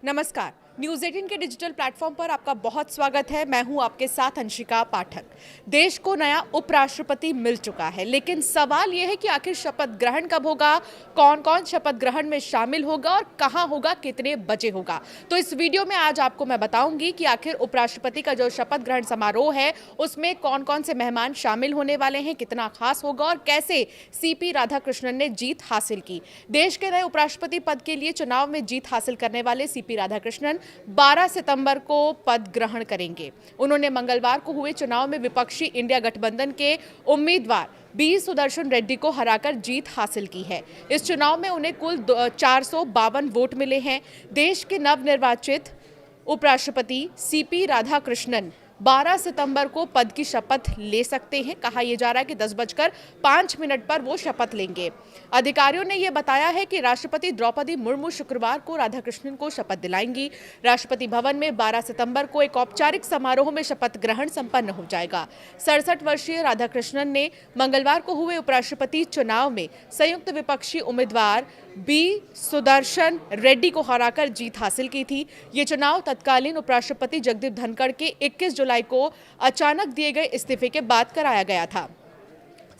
नमस्कार। न्यूज़ 18 के digital platform पर आपका बहुत स्वागत है। मैं हूं आपके साथ अंशिका पाठक। देश को नया उपराष्ट्रपति मिल चुका है, लेकिन सवाल यह है कि आखिर शपथ ग्रहण कब होगा, कौन कौन शपथ ग्रहण में शामिल होगा और कहां होगा, कितने बजे होगा। तो इस वीडियो में आज आपको मैं बताऊंगी कि आखिर उपराष्ट्रपति का जो शपथ ग्रहण समारोह है उसमें कौन कौन से मेहमान शामिल होने वाले हैं, कितना खास होगा और कैसे सीपी राधाकृष्णन ने जीत हासिल की। देश के नए उपराष्ट्रपति पद के लिए चुनाव में जीत हासिल करने वाले सीपी राधाकृष्णन 12 सितंबर को पद ग्रहण करेंगे। उन्होंने मंगलवार को हुए चुनाव में विपक्षी इंडिया गठबंधन के उम्मीदवार बी सुदर्शन रेड्डी को हराकर जीत हासिल की है। इस चुनाव में उन्हें कुल 452 वोट मिले हैं। देश के नवनिर्वाचित उपराष्ट्रपति सीपी राधाकृष्णन 12 सितंबर को पद की शपथ ले सकते हैं। कहा यह जा रहा है कि 10:05 पर वो शपथ लेंगे। अधिकारियों ने यह बताया है कि राष्ट्रपति द्रौपदी मुर्मू शुक्रवार को राधाकृष्णन को शपथ दिलाएंगी। राष्ट्रपति भवन में 12 सितंबर को एक औपचारिक समारोह में शपथ ग्रहण संपन्न हो जाएगा। 67 वर्षीय राधाकृष्णन ने मंगलवार को हुए उपराष्ट्रपति चुनाव में संयुक्त विपक्षी उम्मीदवार बी सुदर्शन रेड्डी को हराकर जीत हासिल की थी। ये चुनाव तत्कालीन उपराष्ट्रपति जगदीप धनखड़ के 21 जुलाई को अचानक दिए गए इस्तीफे के बाद कराया गया था।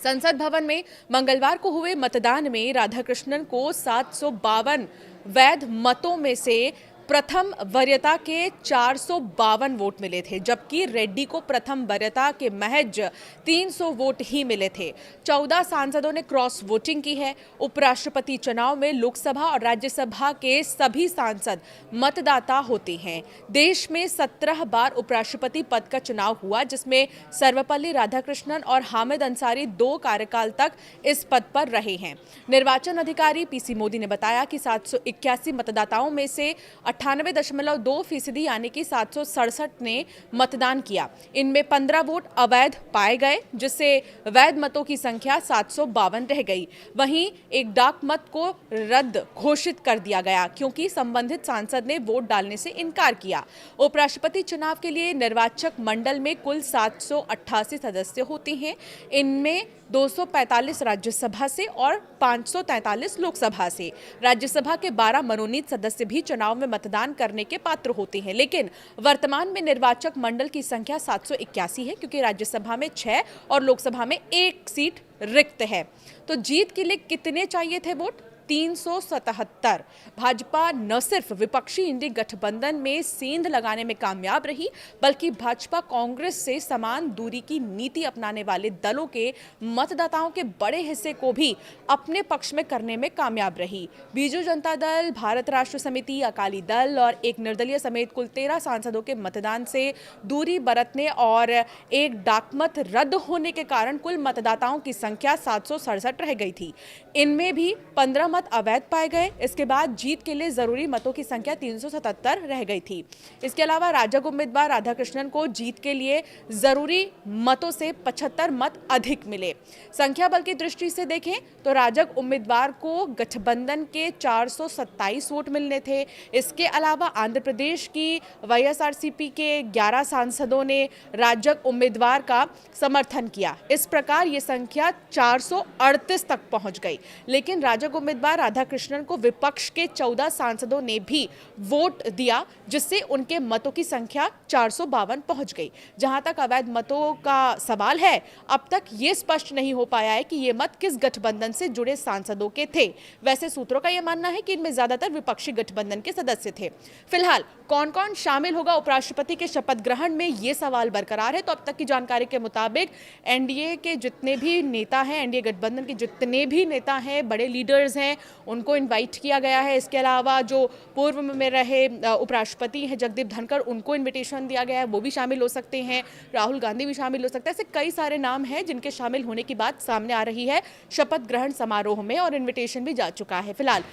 संसद भवन में मंगलवार को हुए मतदान में राधाकृष्णन को 752 वैध मतों में से प्रथम वरीयता के 452 वोट मिले थे, जबकि रेड्डी को प्रथम वरीयता के महज 300 वोट ही मिले थे। 14 सांसदों ने क्रॉस वोटिंग की है। उपराष्ट्रपति चुनाव में लोकसभा और राज्यसभा के सभी सांसद मतदाता होते हैं। देश में 17 बार उपराष्ट्रपति पद का चुनाव हुआ, जिसमें सर्वपल्ली राधाकृष्णन और हामिद अंसारी 2 कार्यकाल तक इस पद पर रहे हैं। निर्वाचन अधिकारी पीसी मोदी ने बताया कि 781 मतदाताओं में से 98.2% यानी कि 767 ने मतदान किया। इनमें 15 वोट अवैध पाए गए, जिससे वैध मतों की संख्या 752 रह गई। वहीं एक डाक मत को रद्द घोषित कर दिया गया, क्योंकि संबंधित सांसद ने वोट डालने से इनकार किया। उपराष्ट्रपति चुनाव के लिए निर्वाचक मंडल में कुल 788 सदस्य होते हैं। इनमें 245 राज्यसभा से और 543 लोकसभा से। राज्यसभा के 12 मनोनीत सदस्य भी चुनाव में मतदान करने के पात्र होते हैं, लेकिन वर्तमान में निर्वाचक मंडल की संख्या 781 है, क्योंकि राज्यसभा में 6 और लोकसभा में 1 सीट रिक्त है। तो जीत के लिए कितने चाहिए थे वोट? 377। भाजपा न सिर्फ विपक्षी इंडी गठबंधन में सेंध लगाने में कामयाब रही, बल्कि भाजपा कांग्रेस से समान दूरी की नीति अपनाने वाले दलों के मतदाताओं के बड़े हिस्से को भी अपने पक्ष में करने में कामयाब रही। बीजू जनता दल, भारत राष्ट्र समिति, अकाली दल और एक निर्दलीय समेत कुल 13 सांसदों के मतदान से दूरी बरतने और एक डाकमत रद्द होने के कारण कुल मतदाताओं की संख्या 767 रह गई थी। इनमें भी 15 मत अवैध पाए गए। इसके बाद जीत के लिए जरूरी मतों की संख्या 377 रह गई थी। इसके अलावा राजग उम्मीदवार राधाकृष्णन को जीत के लिए जरूरी मतों से 75 मत अधिक मिले। संख्या बल की दृष्टि से देखें तो राजग उम्मीदवार को गठबंधन के 427 वोट मिलने थे। इसके अलावा आंध्र प्रदेश की वाईएसआरसीपी के 11 सांसदों ने राजग उम्मीदवार का समर्थन किया। इस प्रकार ये संख्या 438 तक पहुंच गई। लेकिन राजग उम्मीदवार राधाकृष्णन को विपक्ष के 14 सांसदों ने भी वोट दिया, जिससे उनके मतों की संख्या 452 पहुंच गई। जहां तक अवैध मतों का सवाल है, अब तक ये स्पष्ट नहीं हो पाया है कि ये मत किस गठबंधन से जुड़े सांसदों के थे। वैसे सूत्रों का यह मानना है कि इनमें ज्यादातर विपक्षी गठबंधन के सदस्य थे। फिलहाल कौन कौन शामिल होगा उपराष्ट्रपति के शपथ ग्रहण में, ये सवाल बरकरार है। तो अब तक की जानकारी के मुताबिक एनडीए के जितने भी नेता हैं, एनडीए गठबंधन के जितने भी नेता हैं, बड़े लीडर्स हैं, उनको इनवाइट किया गया है। इसके अलावा जो पूर्व में रहे उपराष्ट्रपति हैं जगदीप धनखड़, उनको इनविटेशन दिया गया है, वो भी शामिल हो सकते हैं। राहुल गांधी भी शामिल हो सकते हैं। ऐसे कई सारे नाम हैं जिनके शामिल होने की बात सामने आ रही है शपथ ग्रहण समारोह में, और इन्विटेशन भी जा चुका है। फिलहाल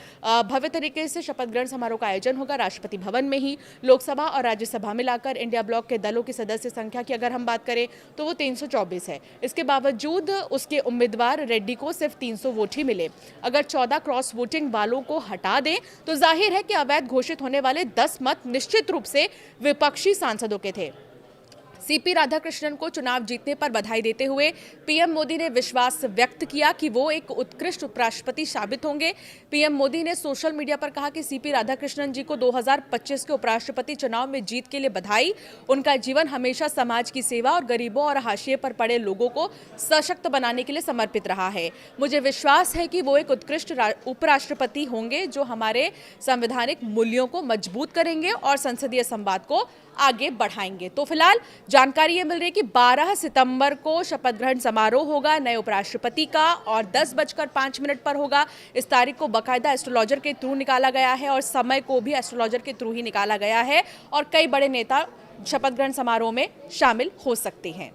भव्य तरीके से शपथ ग्रहण समारोह का आयोजन होगा राष्ट्रपति भवन में ही। लोकसभा और राज्यसभा मिलाकर इंडिया ब्लॉक के दलों की सदस्य संख्या की अगर हम बात करें तो वो 324 है। इसके बावजूद उसके उम्मीदवार रेड्डी को सिर्फ 300 वोट ही मिले। अगर 14 क्रॉस वोटिंग वालों को हटा दें तो जाहिर है कि अवैध घोषित होने वाले 10 मत निश्चित रूप से विपक्षी सांसदों के थे। सीपी राधाकृष्णन को चुनाव जीतने पर बधाई देते हुए पीएम मोदी ने विश्वास व्यक्त किया कि वो एक उत्कृष्ट उपराष्ट्रपति साबित होंगे। पीएम मोदी ने सोशल मीडिया पर कहा कि सीपी राधाकृष्णन जी को 2025 के उपराष्ट्रपति चुनाव में जीत के लिए बधाई। उनका जीवन हमेशा समाज की सेवा और गरीबों और हाशिए पर पड़े लोगों को सशक्त बनाने के लिए समर्पित रहा है। मुझे विश्वास है कि वो एक उत्कृष्ट उपराष्ट्रपति होंगे जो हमारे संवैधानिक मूल्यों को मजबूत करेंगे और संसदीय संवाद को आगे बढ़ाएंगे। तो फिलहाल जानकारी ये मिल रही है कि 12 सितंबर को शपथ ग्रहण समारोह होगा नए उपराष्ट्रपति का और 10:05 पर होगा। इस तारीख को बाकायदा एस्ट्रोलॉजर के थ्रू निकाला गया है और समय को भी एस्ट्रोलॉजर के थ्रू ही निकाला गया है और कई बड़े नेता शपथ ग्रहण समारोह में शामिल हो सकते हैं।